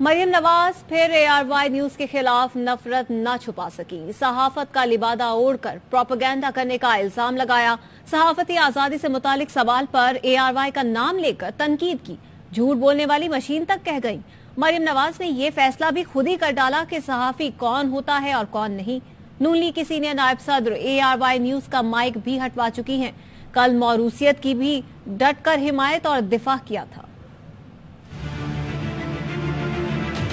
मरियम नवाज फिर ARY news के खिलाफ नफरत न छुपा सकी। सहाफत का लिबादा ओढ़कर प्रोपेगेंडा करने का इल्जाम लगाया। सहाफती आजादी से मुतालिक सवाल पर ARY का नाम लेकर तनकीद की। झूठ बोलने वाली मशीन तक कह गई। मरियम नवाज ने यह फैसला भी खुद ही कर डाला कि सहाफी कौन होता है और कौन नहीं। नून लीग की सीनियर नायब सदर ARY न्यूज का माइक भी हटवा चुकी हैं। कल मौरूसियत की भी डट कर हिमायत और दिफा किया था।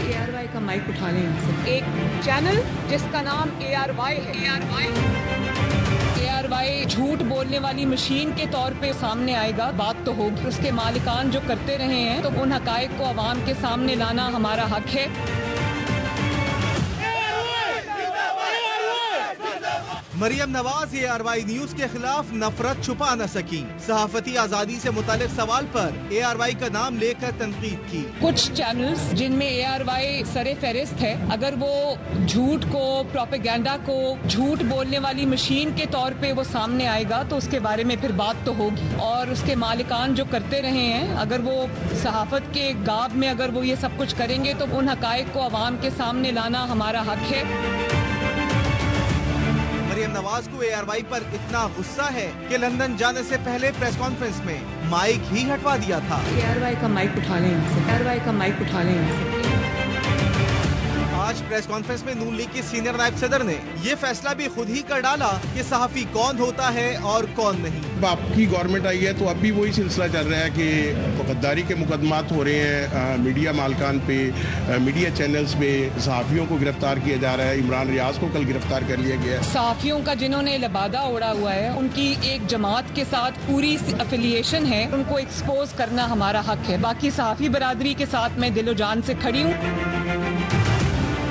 ARY का माइक उठा लें यहाँ से। एक चैनल जिसका नाम ARY है, ARY झूठ बोलने वाली मशीन के तौर पे सामने आएगा, बात तो होगी। उसके मालिकान जो करते रहे हैं तो उन हकायक को अवाम के सामने लाना हमारा हक है। मरियम नवाज ARY न्यूज के खिलाफ नफरत छुपा न सकी। सहाफती आजादी से मुतालिक सवाल पर ARY का नाम लेकर तनकीद की। कुछ चैनल्स जिनमें ARY सरे फहरिस्त है, अगर वो झूठ को, प्रोपेगेंडा को झूठ बोलने वाली मशीन के तौर पे वो सामने आएगा तो उसके बारे में फिर बात तो होगी। और उसके मालिकान जो करते रहे हैं, अगर वो सहाफत के गाब में अगर वो ये सब कुछ करेंगे तो उन हकायक को अवाम के सामने लाना हमारा हक है। मरियम नवाज को ARY पर इतना गुस्सा है कि लंदन जाने से पहले प्रेस कॉन्फ्रेंस में माइक ही हटवा दिया था। ARY का माइक उठा लें यहाँ से। ARY का माइक उठा लें यहाँ से। आज प्रेस कॉन्फ्रेंस में नून लीग के सीनियर नायब सदर ने ये फैसला भी खुद ही कर डाला कि सहाफी कौन होता है और कौन नहीं। अब आपकी गवर्नमेंट आई है तो अब भी वही सिलसिला चल रहा है कि गद्दारी के मुकदमात हो रहे हैं मीडिया मालकान पे, मीडिया चैनल्स पे सहाफियों को गिरफ्तार किया जा रहा है। इमरान रियाज को कल गिरफ्तार कर लिया गया है। सहाफियों का जिन्होंने लिबादा ओढ़ा हुआ है, उनकी एक जमात के साथ पूरी अफिलिएशन है, उनको एक्सपोज करना हमारा हक है। बाकी सहाफी बरादरी के साथ मैं दिलो जान से खड़ी हूँ।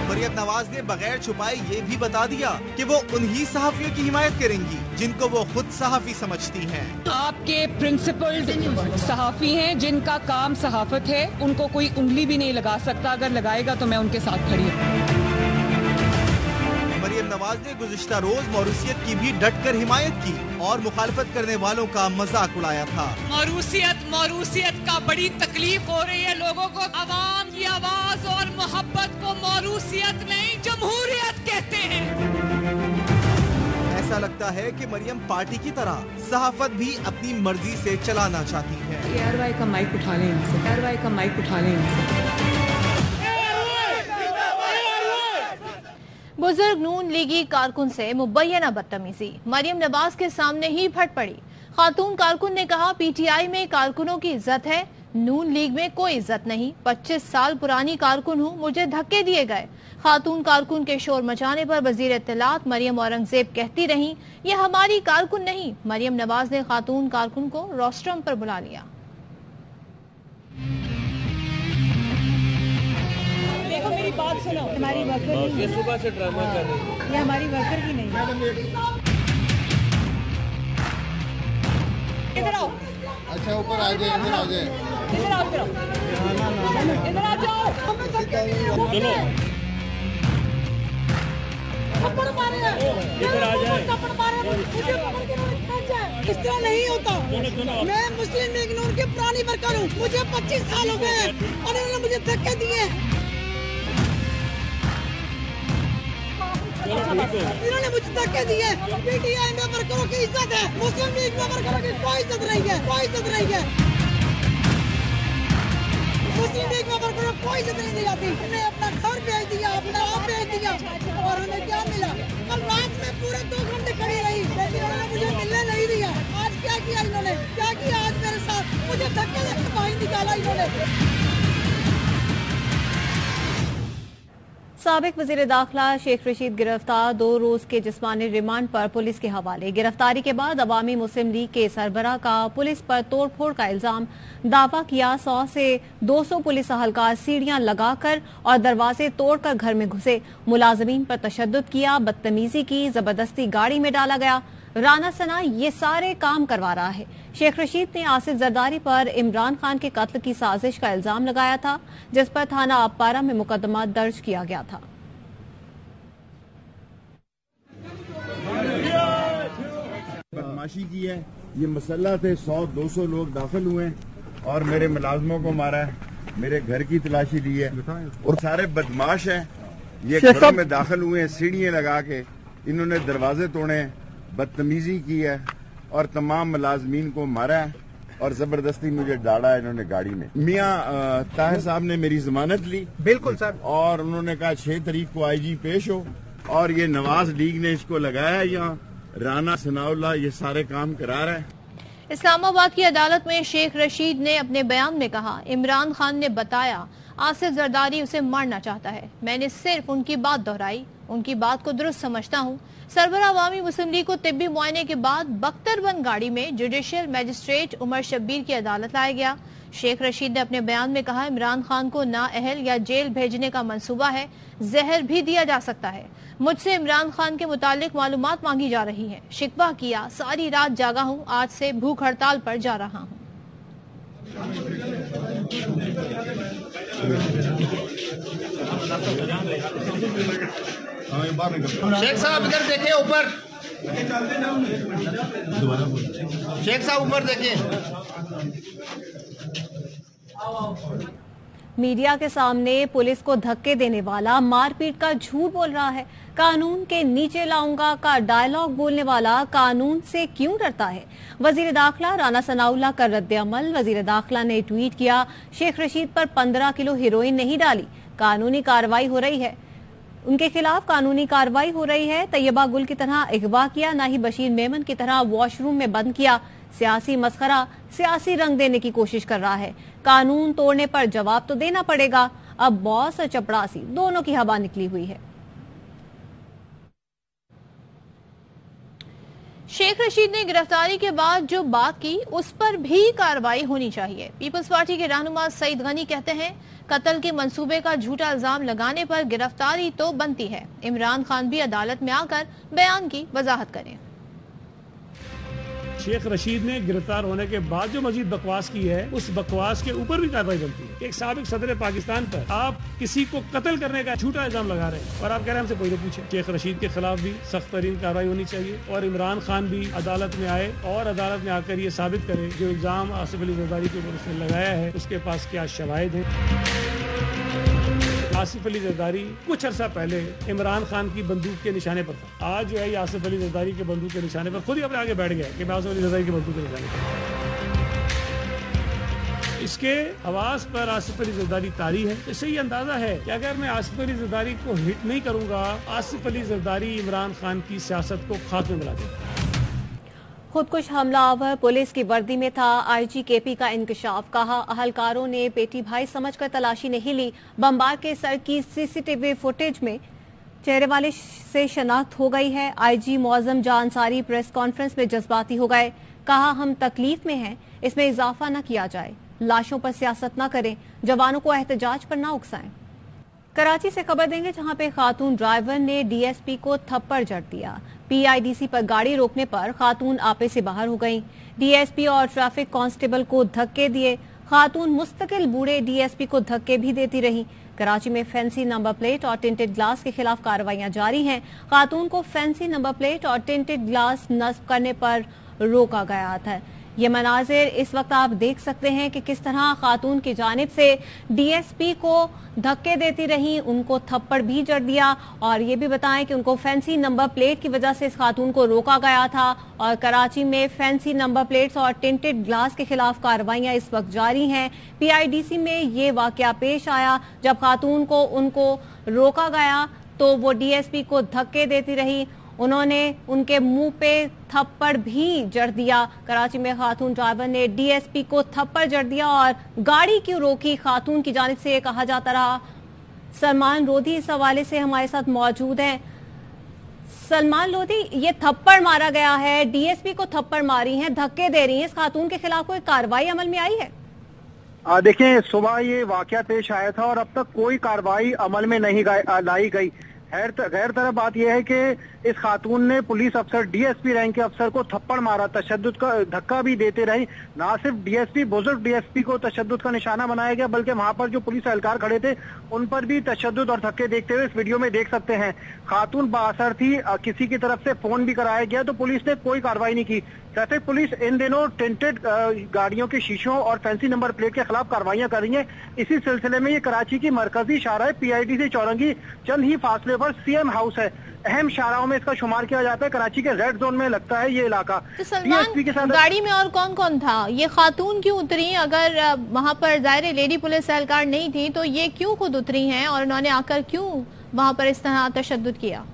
मरियम नवाज ने बगैर छुपाए ये भी बता दिया कि वो उन्हीं सहाफियों की हिमायत करेंगी जिनको वो खुद सहाफी समझती हैं। आपके प्रिंसिपल्ड सहाफी हैं जिनका काम सहाफत है, उनको कोई उंगली भी नहीं लगा सकता। अगर लगाएगा तो मैं उनके साथ खड़ी हूँ। मरियम नवाज ने गुज़िश्ता रोज मौरूसियत की भी डट कर हिमायत की और मुखालफत करने वालों का मजाक उड़ाया था। मौरूसियत का बड़ी तकलीफ हो रही है लोगों को। अवाम की आवाज और मोहब्बत को मौरूसियत नहीं, जमहूरियत कहते हैं। ऐसा लगता है कि मरियम पार्टी की तरह सहाफत भी अपनी मर्जी से चलाना चाहती है। ARY का माइक उठा लें यहाँ से। ARY का माइक उठा लें यहाँ से। बुजुर्ग नून लीगी कारकुन से मुबैना बदतमीजी मरियम नवाज के सामने ही फट पड़ी। खातून कारकुन ने कहा, PTI में कारकुनों की इज्जत है, नून लीग में कोई इज्जत नहीं। 25 साल पुरानी कारकुन हूँ, मुझे धक्के दिए गए। खातून कारकुन के शोर मचाने पर वजीर इत्तलात मरियम औरंगजेब कहती रही, ये हमारी कारकुन नहीं। मरियम नवाज ने खातून कारकुन को रोस्ट्रम पर बुला लिया। देखो मेरी बात सुनो, हमारी वर्कर नहीं है। सुबह से ड्रामा कर रही है। ये हमारी वर्कर की नहीं है। इधर आओ। अच्छा ऊपर आ जाए, इधर आ जाए। इधर आओ, इधर आ जाओ। चलो थप्पड़ मारे हैं। इधर आ जाए। थप्पड़ मारे हैं। मुझे पकड़ के खींच जाए। इस तरह नहीं होता। मैं मुस्लिम लीग नून की पुरानी वर्कर हूँ, मुझे 25 साल हो गए और इन्होंने मुझे धक्के दिए। इन्होंने मुझे धक्के दिए। PTI में वर्करों की इज्जत है, मुस्लिम लीग में वर्करों की कोई इज्जत नहीं है, कोई इज्जत नहीं है। मुस्लिम लीग में वर्करों को कोई इज्जत नहीं दी जाती। हमने अपना घर भेज दिया, अपना आप भेज दिया और हमें क्या मिला? कल रात में पूरे 2 घंटे खड़ी रही, लेकिन उन्होंने मुझे मिलने नहीं दिया। आज क्या किया इन्होंने? क्या किया आज मेरे साथ? मुझे धक्के देकर बाहर निकाला इन्होंने। साबिक वजीर दाखिला शेख रशीद गिरफ्तार, 2 रोज के जिस्मानी रिमांड पर पुलिस के हवाले। गिरफ्तारी के बाद अवामी मुस्लिम लीग के सरबराह का पुलिस पर तोड़फोड़ का इल्जाम। दावा किया 100 से 200 पुलिस अहलकार सीढ़ियां लगाकर और दरवाजे तोड़कर घर में घुसे, मुलाजमीन पर तशद्दुद किया, बदतमीजी की, जबरदस्ती गाड़ी में डाला गया। राना सना ये सारे काम करवा रहा है। शेख रशीद ने आसिफ जरदारी पर इमरान खान के कत्ल की साजिश का इल्जाम लगाया था, जिस पर थाना अपारा में मुकदमा दर्ज किया गया था। बदमाशी की है, ये मसला थे, 100-200 लोग दाखिल हुए और मेरे मुलाजमों को मारा है। मेरे घर की तलाशी ली है और सारे बदमाश हैं। ये घरों में दाखिल हुए हैं, सीढ़ियां लगा के इन्होंने दरवाजे तोड़े, बदतमीजी की है और तमाम मुलाजमीन को मारा है और जबरदस्ती मुझे डाला है इन्होंने गाड़ी में। मियां ताहिर साहब ने मेरी जमानत ली, बिल्कुल सर, और उन्होंने कहा 6 तारीख को आईजी पेश हो, और ये नवाज लीग ने इसको लगाया है यहाँ, राना सनाउल्लाह ये सारे काम करा रहा है। इस्लामाबाद की अदालत में शेख रशीद ने अपने बयान में कहा, इमरान खान ने बताया आसिफ जरदारी उसे मारना चाहता है, मैंने सिर्फ उनकी बात दोहराई, उनकी बात को दुरुस्त समझता हूँ। सरबराह अवामी मुस्लिम लीग को तिब्बी मुआयने के बाद बख्तरबंद गाड़ी में जुडिशियल मजिस्ट्रेट उमर शब्बीर की अदालत लाया गया। शेख रशीद ने अपने बयान में कहा, इमरान खान को नाअहल या जेल भेजने का मंसूबा है, जहर भी दिया जा सकता है। मुझसे इमरान खान के मुतालिक मालूमात मांगी जा रही है। शिकवा किया, सारी रात जागा हूँ, आज से भूख हड़ताल पर जा रहा हूँ। शेख साहब इधर देखिए, ऊपर शेख साहब ऊपर देखिए। मीडिया के सामने पुलिस को धक्के देने वाला मारपीट का झूठ बोल रहा है। कानून के नीचे लाऊंगा का डायलॉग बोलने वाला कानून से क्यों डरता है? वजीर दाखिला राना सनाउल्लाह का रद्द-ए-अमल। वजीर दाखिला ने ट्वीट किया, शेख रशीद पर 15 किलो हेरोइन नहीं डाली, कानूनी कार्रवाई हो रही है, उनके खिलाफ कानूनी कार्रवाई हो रही है। तैयबा गुल की तरह अगवा किया, ना ही बशीर मेमन की तरह वॉशरूम में बंद किया। सियासी मस्खरा, सियासी रंग देने की कोशिश कर रहा है। कानून तोड़ने पर जवाब तो देना पड़ेगा। अब बॉस और चपड़ासी दोनों की हवा निकली हुई है। शेख रशीद ने गिरफ्तारी के बाद जो बात की उस पर भी कार्रवाई होनी चाहिए। पीपल्स पार्टी के रहनुमा सईद गनी कहते हैं, कत्ल के मंसूबे का झूठा इल्जाम लगाने पर गिरफ्तारी तो बनती है। इमरान खान भी अदालत में आकर बयान की वजाहत करें। शेख रशीद ने गिरफ्तार होने के बाद जो मजीद बकवास की है, उस बकवास के ऊपर भी कार्रवाई बनती है। एक साबिक सदर पाकिस्तान पर आप किसी को कत्ल करने का झूठा इल्जाम लगा रहे हैं और आप कह रहे हैं हमसे कोई नहीं पूछे। शेख रशीद के खिलाफ भी सख्त तरीन कार्रवाई होनी चाहिए और इमरान खान भी अदालत में आए और अदालत में आकर ये साबित करे जो इल्जाम आसिफ अली जरदारी के ऊपर उसने लगाया है उसके पास क्या शवाहिद है। आसिफ अली जरदारी कुछ अर्सा पहले इमरान खान की बंदूक के निशाने पर था, आज जो है ये आसिफ अली जरदारी के बंदूक के निशाने पर खुद ही अपने आगे बैठ गया कि मैं आसिफ अली जरदारी की बंदूक के निशाने पर। इसके आवाज पर आसिफ अली जरदारी तारी है। इससे ये अंदाजा है कि अगर मैं आसिफ अली जरदारी को हिट नहीं करूंगा, आसिफ अली जरदारी इमरान खान की सियासत को खात्मे में ला देगा। खुदकुश हमलावर पुलिस की वर्दी में था, आईजी केपी का इंकशाफ। कहा, अहलकारों ने पेटी भाई समझकर तलाशी नहीं ली। बमबार के सर की सीसीटीवी फुटेज में चेहरे वाले से शनाख्त हो गई है। आईजी मौजम जां अंसारी प्रेस कॉन्फ्रेंस में जज्बाती हो गए। कहा, हम तकलीफ में हैं, इसमें इजाफा न किया जाए, लाशों पर सियासत न करें, जवानों को एहतजाज पर न उकसाएं। कराची से खबर देंगे, जहां पे खातून ड्राइवर ने डीएसपी को थप्पड़ जड़ दिया। पीआईडीसी पर गाड़ी रोकने पर खातून आपे से बाहर हो गईं। डीएसपी और ट्रैफिक कांस्टेबल को धक्के दिए। खातून मुस्तकिल बूढ़े डीएसपी को धक्के भी देती रही। कराची में फैंसी नंबर प्लेट और टिंटेड ग्लास के खिलाफ कार्रवाइयां जारी हैं। खातून को फैंसी नंबर प्लेट और टिंटेड ग्लास नस्ब करने पर रोका गया था। ये मनाजिर इस वक्त आप देख सकते हैं कि किस तरह खातून की जानिब से डीएसपी को धक्के देती रही, उनको थप्पड़ भी जड़ दिया। और ये भी बताएं कि उनको फैंसी नंबर प्लेट की वजह से इस खातून को रोका गया था। और कराची में फैंसी नंबर प्लेट्स और टिंटेड ग्लास के खिलाफ कार्रवाइयां इस वक्त जारी हैं। पीआईडीसी में ये वाकया पेश आया जब खातून को उनको रोका गया तो वो डीएसपी को धक्के देती रही। उन्होंने उनके मुंह पे थप्पड़ भी जड़ दिया। कराची में खातून ड्राइवर ने डीएसपी को थप्पड़ जड़ दिया और गाड़ी क्यों रोकी, खातून की जानिब से कहा जाता रहा। सलमान लोधी इस हवाले से हमारे साथ मौजूद हैं। सलमान लोधी, ये थप्पड़ मारा गया है, डीएसपी को थप्पड़ मारी है, धक्के दे रही है, इस खातून के खिलाफ कोई कार्रवाई अमल में आई है? देखिए, सुबह ये वाकया पेश आया था और अब तक कोई कार्रवाई अमल में नहीं लाई गई गैर तरफ बात यह है कि इस खातून ने पुलिस अफसर डीएसपी रैंक के अफसर को थप्पड़ मारा, तशद्दुद का धक्का भी देते रही। ना सिर्फ डीएसपी, बुजुर्ग डीएसपी को तशद्दुद का निशाना बनाया गया, बल्कि वहां पर जो पुलिस एहलकार खड़े थे उन पर भी तशद्दुद और धक्के देखते हुए इस वीडियो में देख सकते हैं। खातून बाअसर थी, किसी की तरफ से फोन भी कराया गया तो पुलिस ने कोई कार्रवाई नहीं की। ट्रैफिक पुलिस इन दिनों टेंटेड गाड़ियों के शीशों और फैंसी नंबर प्लेट के खिलाफ कार्रवाइयां कर रही है। इसी सिलसिले में ये कराची की मरकजी शाहराह पीआईडी से चौरंगी चंद ही फासले पर सीएम हाउस है। अहम शाहराहों में इसका शुमार किया जाता है। कराची के रेड जोन में लगता है ये इलाका। तो सलमान, के साथ गाड़ी में और कौन कौन था? ये खातून क्यों उतरी? अगर वहाँ पर जाहिर लेडी पुलिस एहलकार नहीं थी तो ये क्यों खुद उतरी हैं और उन्होंने आकर क्यों वहाँ पर इस तरह तशद्दुद किया?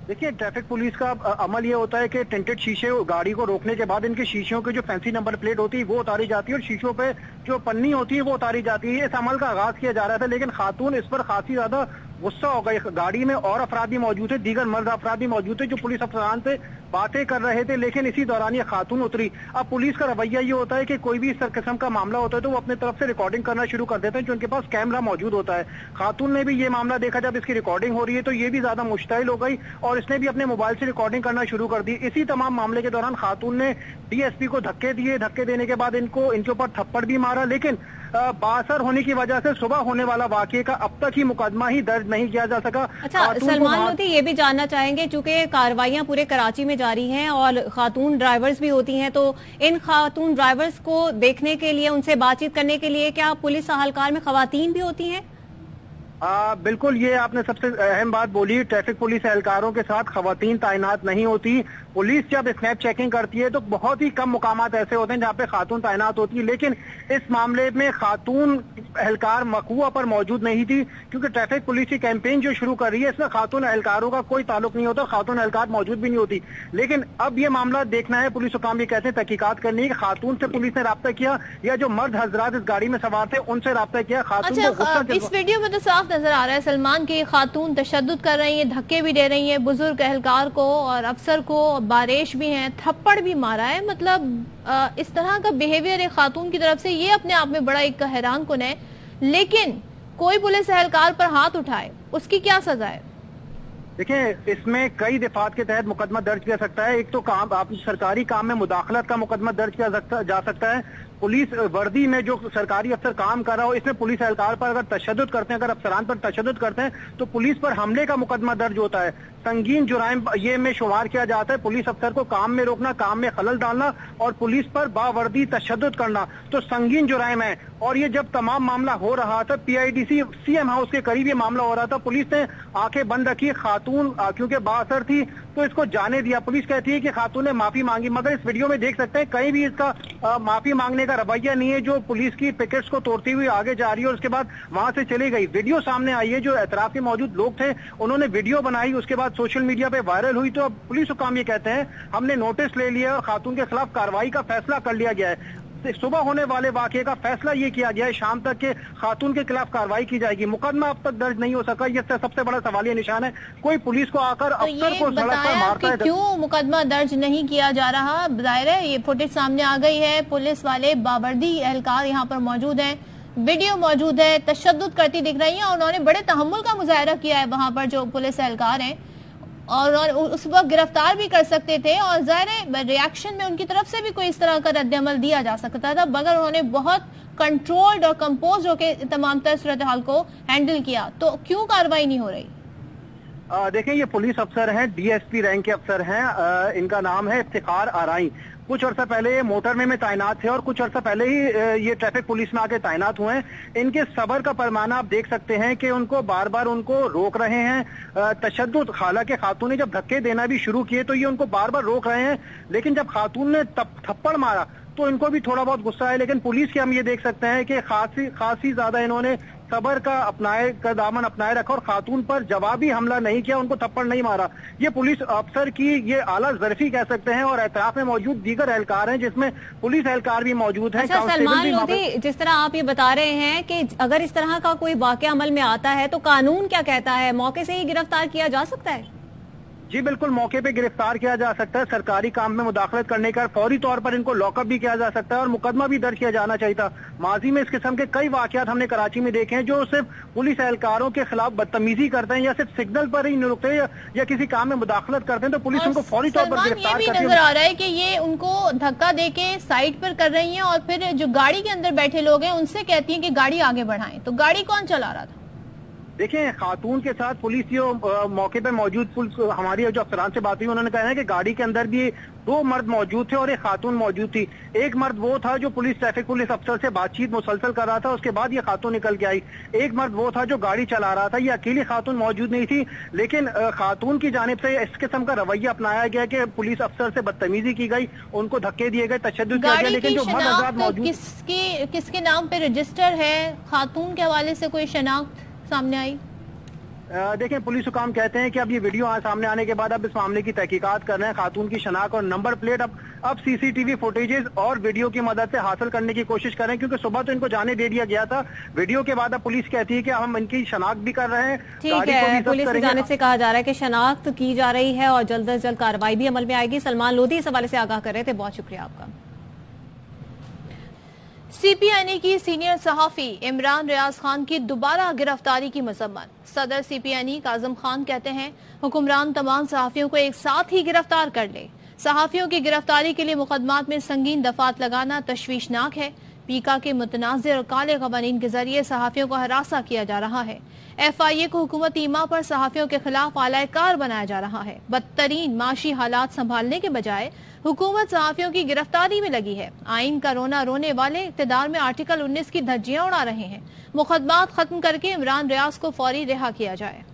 देखिए, ट्रैफिक पुलिस का अमल ये होता है कि टेंटेड शीशे गाड़ी को रोकने के बाद इनके शीशों के जो फैंसी नंबर प्लेट होती है वो उतारी जाती है और शीशों पे जो पन्नी होती है वो उतारी जाती है। इस अमल का आगाज किया जा रहा था, लेकिन खातून इस पर खासी ज्यादा गुस्सा हो गई। गाड़ी में और अफराद भी मौजूद थे, दीगर मर्द अफराद भी मौजूद थे जो पुलिस अफसरान से बातें कर रहे थे, लेकिन इसी दौरान ये खातून उतरी। अब पुलिस का रवैया ये होता है कि कोई भी इस किस्म का मामला होता है तो वो अपने तरफ से रिकॉर्डिंग करना शुरू कर देते हैं, जो उनके पास कैमरा मौजूद होता है। खातून ने भी ये मामला देखा, जब इसकी रिकॉर्डिंग हो रही है तो ये भी ज्यादा मुश्तइल हो गई और इसने भी अपने मोबाइल से रिकॉर्डिंग करना शुरू कर दी। इसी तमाम मामले के दौरान खातून ने डीएसपी को धक्के दिए, धक्के देने के बाद इनके ऊपर थप्पड़ भी मारा, लेकिन बाअसर होने की वजह से सुबह होने वाला वाकये का अब तक ही मुकदमा ही दर्ज नहीं किया जा सका। अच्छा सलमान लोधी, ये भी जानना चाहेंगे, चूंकि कार्रवाइयां पूरे कराची में जारी हैं और खातून ड्राइवर्स भी होती हैं, तो इन खातून ड्राइवर्स को देखने के लिए, उनसे बातचीत करने के लिए क्या पुलिस एहलकार में खवातीन भी होती हैं? बिल्कुल, ये आपने सबसे अहम बात बोली। ट्रैफिक पुलिस एहलकारों के साथ खवातीन तैनात नहीं होती। पुलिस जब स्नैप चेकिंग करती है तो बहुत ही कम मुकामात ऐसे होते हैं जहाँ पे खातून तैनात होती है, लेकिन इस मामले में खातून एहलकार मकबूआ पर मौजूद नहीं थी, क्योंकि ट्रैफिक पुलिस की कैंपेन जो शुरू कर रही है इसमें खातून एहलकारों का कोई ताल्लुक नहीं होता, खातून एहलकार मौजूद भी नहीं होती। लेकिन अब ये मामला देखना है, पुलिस हुकाम भी कहते हैं तहकीकात करनी है कि खातून से पुलिस ने राब्ता किया या जो मर्द हजरात इस गाड़ी में सवार थे उनसे राब्ता किया। खातून इस वीडियो में तो साफ नजर आ रहा है सलमान की खातून तशद्दुद कर रही है, धक्के भी दे रही है बुजुर्ग एहलकार को और अफसर को, बारिश भी है, थप्पड़ भी मारा है। मतलब इस तरह का बिहेवियर एक खातून की तरफ से ये अपने आप में बड़ा एक हैरान कुन है, लेकिन कोई पुलिस एहलकार पर हाथ उठाए उसकी क्या सजा है? देखिए, इसमें कई दफात के तहत मुकदमा दर्ज किया सकता है। एक तो काम, आप सरकारी काम में मुदाखलत का मुकदमा दर्ज किया जा सकता है। पुलिस वर्दी में जो सरकारी अफसर काम कर रहा हो, इसमें पुलिस एहलकार पर अगर तशद्दुद करते हैं, अगर अफसरान पर तशद्दुद करते हैं तो पुलिस पर हमले का मुकदमा दर्ज होता है। संगीन जुराइम ये में शुमार किया जाता है। पुलिस अफसर को काम में रोकना, काम में खलल डालना और पुलिस पर बावर्दी तशद्दुद करना तो संगीन जुराइम है। और ये जब तमाम मामला हो रहा था, पीआईडीसी सीएम हाउस के करीब ये मामला हो रहा था, पुलिस ने आंखें बंद रखी। खातून क्योंकि बाअसर थी तो इसको जाने दिया। पुलिस कहती है कि खातून ने माफी मांगी, मगर इस वीडियो में देख सकते हैं कहीं भी इसका माफी मांगने का रवैया नहीं है। जो पुलिस की पिकेट्स को तोड़ती हुई आगे जा रही है और उसके बाद वहां से चली गई। वीडियो सामने आई है, जो एतराफ के मौजूद लोग थे उन्होंने वीडियो बनाई, उसके बाद सोशल मीडिया पे वायरल हुई। तो अब पुलिस हुकाम ये कहते हैं हमने नोटिस ले लिया और खातून के खिलाफ कार्रवाई का फैसला कर लिया गया है। सुबह होने वाले वाकये का फैसला ये किया गया है, शाम तक के खातून के खिलाफ कार्रवाई की जाएगी। मुकदमा अब तक दर्ज नहीं हो सका, ये सबसे बड़ा सवालिया निशान है। कोई पुलिस को आकर अफसर को सड़क पर मारता है। क्यों मुकदमा दर्ज नहीं किया जा रहा? जाहिर है ये फुटेज सामने आ गई है, पुलिस वाले बावर्दी एहलकार यहाँ पर मौजूद है, वीडियो मौजूद है, तशद्दुद करती दिख रही है और उन्होंने बड़े तहम्मुल का मुजाहरा किया है वहां पर जो पुलिस एहलकार हैं और उस वक्त गिरफ्तार भी कर सकते थे और ज़ाहिर रिएक्शन में उनकी तरफ से भी कोई इस तरह का रद्द-ए-अमल दिया जा सकता था, मगर उन्होंने बहुत कंट्रोल्ड और कंपोज होकर तमाम तर सूरत हाल को हैंडल किया। तो क्यों कार्रवाई नहीं हो रही? देखें, ये पुलिस अफसर हैं, डीएसपी रैंक के अफसर हैं। इनका नाम है इफ्तिखार आराई। कुछ अर्सा पहले ये मोटरवे में तैनात थे और कुछ अर्सा पहले ही ये ट्रैफिक पुलिस में आके तैनात हुए हैं। इनके सब्र का पैमाना आप देख सकते हैं कि उनको बार बार उनको रोक रहे हैं। तशद्दुद, हालांकि खातून ने जब धक्के देना भी शुरू किए तो ये उनको बार बार रोक रहे हैं, लेकिन जब खातून ने थप्पड़ मारा तो इनको भी थोड़ा बहुत गुस्सा है। लेकिन पुलिस के हम ये देख सकते हैं कि खासी ज्यादा इन्होंने सबर का दामन अपनाए रखा और खातून पर जवाबी हमला नहीं किया, उनको थप्पड़ नहीं मारा। ये पुलिस अफसर की ये आला ज़रफ़ी कह सकते हैं और एतराफ में मौजूद दीगर एहलकार हैं जिसमें पुलिस एहलकार भी मौजूद हैं। अच्छा सलमान लोधी, जिस तरह आप ये बता रहे हैं कि अगर इस तरह का कोई वाक़या अमल में आता है तो कानून क्या कहता है? मौके से ही गिरफ्तार किया जा सकता है? जी बिल्कुल, मौके पे गिरफ्तार किया जा सकता है। सरकारी काम में मुदाखलत करने का फौरी तौर पर इनको लॉकअप भी किया जा सकता है और मुकदमा भी दर्ज किया जाना चाहिए था। माजी में इस किस्म के कई वाकयात हमने कराची में देखे हैं जो सिर्फ पुलिस एहलकारों के खिलाफ बदतमीजी करते हैं या सिर्फ सिग्नल पर ही रुकते हैं या किसी काम में मुदाखलत करते हैं तो पुलिस उनको फौरी तौर पर गिरफ्तार करती है। नजर आ रहा है कि ये उनको धक्का देके साइड पर कर रही हैं और फिर जो गाड़ी के अंदर बैठे लोग हैं उनसे कहती हैं कि गाड़ी आगे बढ़ाएं। तो गाड़ी कौन चला रहा था? देखिए, खातून के साथ पुलिस जो मौके पर मौजूद पुलिस हमारी जो अफसरान से बात हुई उन्होंने कहा है कि गाड़ी के अंदर भी 2 मर्द मौजूद थे और एक खातून मौजूद थी। एक मर्द वो था जो ट्रैफिक पुलिस अफसर से बातचीत मुसलसल कर रहा था, उसके बाद ये खातून निकल के आई। एक मर्द वो था जो गाड़ी चला रहा था। ये अकेली खातून मौजूद नहीं थी, लेकिन खातून की जानिब से इस किस्म का रवैया अपनाया गया कि पुलिस अफसर से बदतमीजी की गई, उनको धक्के दिए गए, तशद्दुद किया गया। लेकिन जो मर्द हज़रात मौजूद किसके नाम पे रजिस्टर है, खातून के हवाले से कोई शनाख्त सामने आई? देखें, पुलिस हुकाम कहते हैं कि अब ये वीडियो सामने आने के बाद अब इस मामले की तहकीकात कर रहे हैं। खातून की शनाख्त और नंबर प्लेट अब सीसीटीवी फुटेजेस और वीडियो की मदद से हासिल करने की कोशिश कर रहे हैं, क्योंकि सुबह तो इनको जाने दे दिया गया था। वीडियो के बाद अब पुलिस कहती है कि हम इनकी शनाख्त भी कर रहे हैं। ठीक है, पुलिस की जानिब से कहा जा रहा है कि शनाख्त की जा रही है और जल्द अज जल्द कार्रवाई भी अमल में आएगी। सलमान लोधी इस हवाले से आगाह कर रहे थे, बहुत शुक्रिया आपका। सीपीएनए की सीनियर सहाफी इमरान रियाज खान की दोबारा गिरफ्तारी की मजम्मत। सदर सीपीएनए काजम खान कहते हैं हुक्मरान तमाम सहाफियों को एक साथ ही गिरफ्तार कर ले। सहाफियों की गिरफ्तारी के लिए मुकदमात में संगीन दफात लगाना तशवीशनाक है। पीका के मुतनाज़ और काले कवानीन के जरिए सहाफियों को हरासा किया जा रहा है। FIA को हुकूमती ईमा पर सहाफियों के खिलाफ आलायकार बनाया जा रहा है। बदतरीन माशी हालात संभालने के बजाय हुकूमत सहाफियों की गिरफ्तारी में लगी है। आइन का रोना रोने वाले इक़्तिदार में आर्टिकल 19 की धज्जियां उड़ा रहे हैं। मुकदमात खत्म करके इमरान रियाज को फौरी रिहा किया जाए।